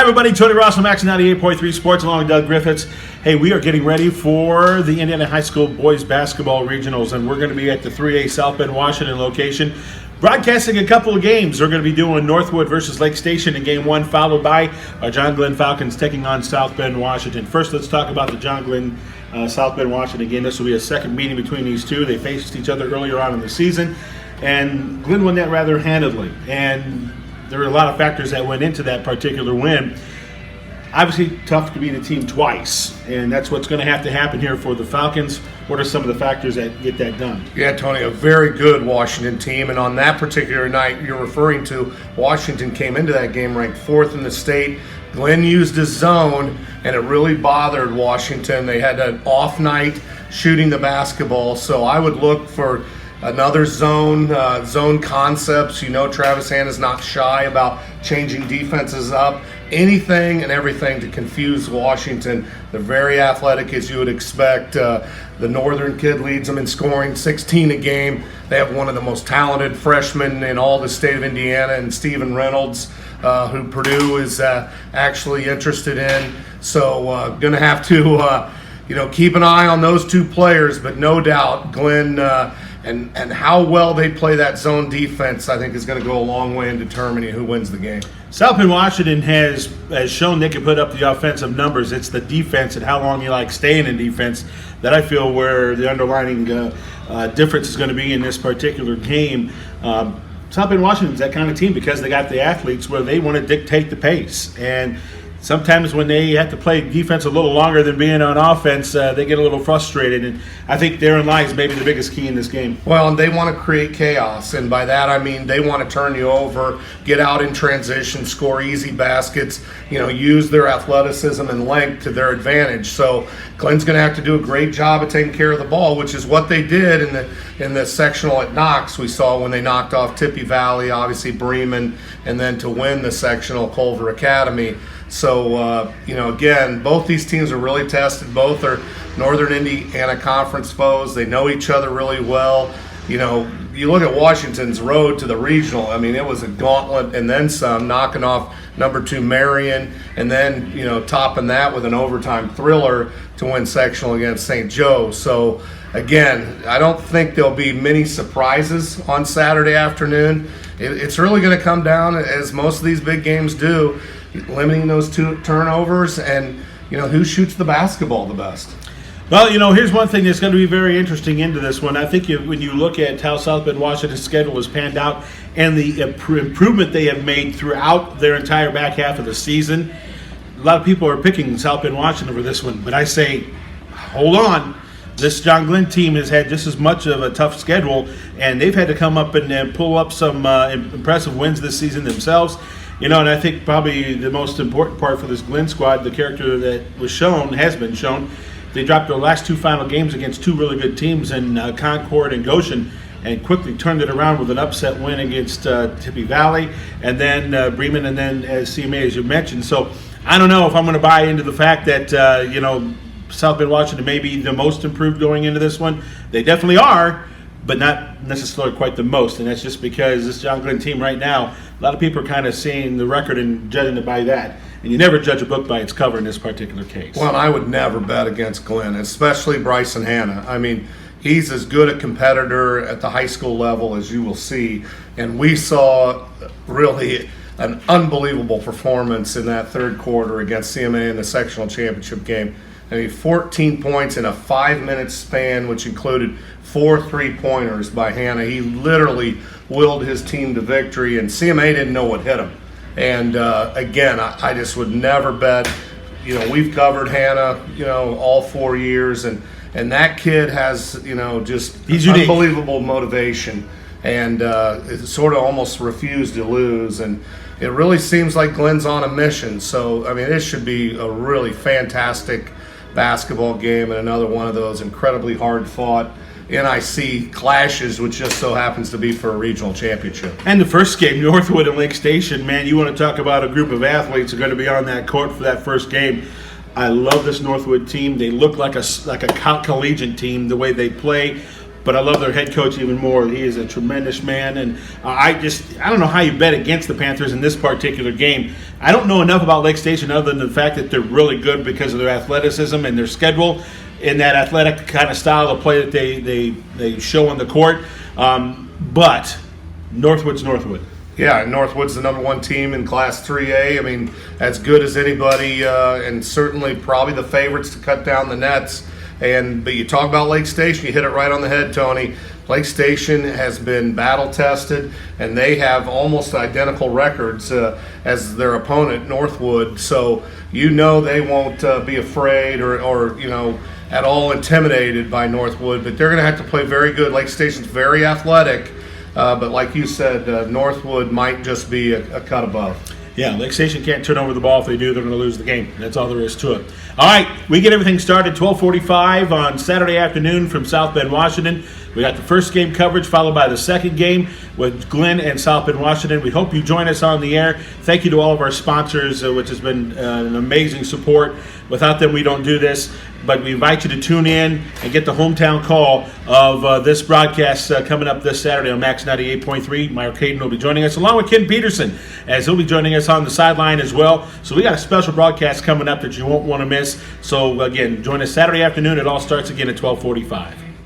everybody. Tony Ross from Max 98.3 Sports along with Doug Griffiths. Hey, we are getting ready for the Indiana High School Boys Basketball Regionals, and we're going to be at the 3A South Bend, Washington location, broadcasting a couple of games. We're going to be doing Northwood versus Lake Station in Game 1, followed by our John Glenn Falcons taking on South Bend, Washington. First, let's talk about the John Glenn South Bend, Washington game. This will be a second meeting between these two. They faced each other earlier on in the season, and Glenn won that rather handedly. And there were a lot of factors that went into that particular win. Obviously, tough to beat a team twice, and that's what's going to have to happen here for the Falcons. What are some of the factors that get that done? Yeah, Tony, a very good Washington team, and on that particular night you're referring to, Washington came into that game ranked 4th in the state. Glenn used his zone, and it really bothered Washington. They had an off night shooting the basketball, so I would look for another zone concepts. You know, Travis Hanna's not shy about changing defenses up, anything and everything to confuse Washington. They're very athletic, as you would expect. The Northern kid leads them in scoring, 16 a game. They have one of the most talented freshmen in all the state of Indiana, and Stephen Reynolds, who Purdue is actually interested in. So going to have to keep an eye on those two players, but no doubt Glenn and how well they play that zone defense, I think, is going to go a long way in determining who wins the game. South Bend Washington has shown they can put up the offensive numbers. It's the defense and how long you like staying in defense that I feel where the underlining difference is going to be in this particular game. South Bend Washington's that kind of team because they got the athletes where they want to dictate the pace. And sometimes when they have to play defense a little longer than being on offense, they get a little frustrated. And I think therein lies maybe the biggest key in this game. Well, and they want to create chaos. And by that, I mean they want to turn you over, get out in transition, score easy baskets, use their athleticism and length to their advantage. So Glenn's going to have to do a great job of taking care of the ball, which is what they did in the sectional at Knox. We saw when they knocked off Tippy Valley, obviously Bremen, and then to win the sectional Culver Academy. So, again, both these teams are really tested. Both are Northern Indiana Conference foes. They know each other really well. You look at Washington's road to the regional. I mean, it was a gauntlet and then some, knocking off number 2 Marion, and then, topping that with an overtime thriller to win sectional against St. Joe. So, again, I don't think there'll be many surprises on Saturday afternoon. It's really going to come down, as most of these big games do, limiting those 2 turnovers and, who shoots the basketball the best. Well, here's one thing that's going to be very interesting into this one. I think when you look at how South Bend Washington's schedule has panned out and the improvement they have made throughout their entire back half of the season, a lot of people are picking South Bend Washington for this one. But I say, hold on. This John Glenn team has had just as much of a tough schedule, and they've had to come up and pull up some impressive wins this season themselves. And I think probably the most important part for this Glenn squad, the character that has been shown. They dropped their last 2 final games against 2 really good teams in Concord and Goshen, and quickly turned it around with an upset win against Tippy Valley, and then Bremen, and then CMA, as you mentioned. So I don't know if I'm going to buy into the fact that South Bend Washington may be the most improved going into this one. They definitely are, but not necessarily quite the most, and that's just because this John Glenn team right now, a lot of people are kind of seeing the record and judging it by that. And you never judge a book by its cover in this particular case. Well, I would never bet against Glenn, especially Bryson Hanna. I mean, he's as good a competitor at the high school level as you will see. And we saw really an unbelievable performance in that third quarter against CMA in the sectional championship game. 14 points in a 5-minute span, which included 4 3-pointers by Hanna. He literally willed his team to victory, and CMA didn't know what hit him. And again, I just would never bet. We've covered Hanna, all 4 years, and that kid has, he's unbelievable motivation, and sort of almost refused to lose. And it really seems like Glenn's on a mission. So, I mean, this should be a really fantastic basketball game, and another one of those incredibly hard-fought NIC clashes, which just so happens to be for a regional championship. And the first game, Northwood and Lake Station, man, you want to talk about a group of athletes who are going to be on that court for that first game. I love this Northwood team. They look like a collegiate team, the way they play. but I love their head coach even more. He is a tremendous man, and I don't know how you bet against the Panthers in this particular game. I don't know enough about Lake Station other than the fact that they're really good because of their athleticism and their schedule and that athletic kind of style of play that they show on the court. But Northwood's Northwood. Yeah, Northwood's the number 1 team in Class 3A. I mean, as good as anybody, and certainly probably the favorites to cut down the nets. But you talk about Lake Station, you hit it right on the head, Tony. Lake Station has been battle tested, and they have almost identical records as their opponent, Northwood. So you know they won't be afraid or at all intimidated by Northwood. But they're going to have to play very good. Lake Station's very athletic. But like you said, Northwood might just be a cut above. Yeah, Lake Station can't turn over the ball. If they do, they're going to lose the game. That's all there is to it. All right, we get everything started 12:45 on Saturday afternoon from South Bend, Washington. We got the first game coverage followed by the second game with Glenn and South Bend, Washington. We hope you join us on the air. Thank you to all of our sponsors, which has been an amazing support. Without them, we don't do this. But we invite you to tune in and get the hometown call of this broadcast coming up this Saturday on Max 98.3. Meyer Caden will be joining us, along with Ken Peterson, as he'll be joining us on the sideline as well. So we got a special broadcast coming up that you won't want to miss. So, again, join us Saturday afternoon. It all starts again at 12:45.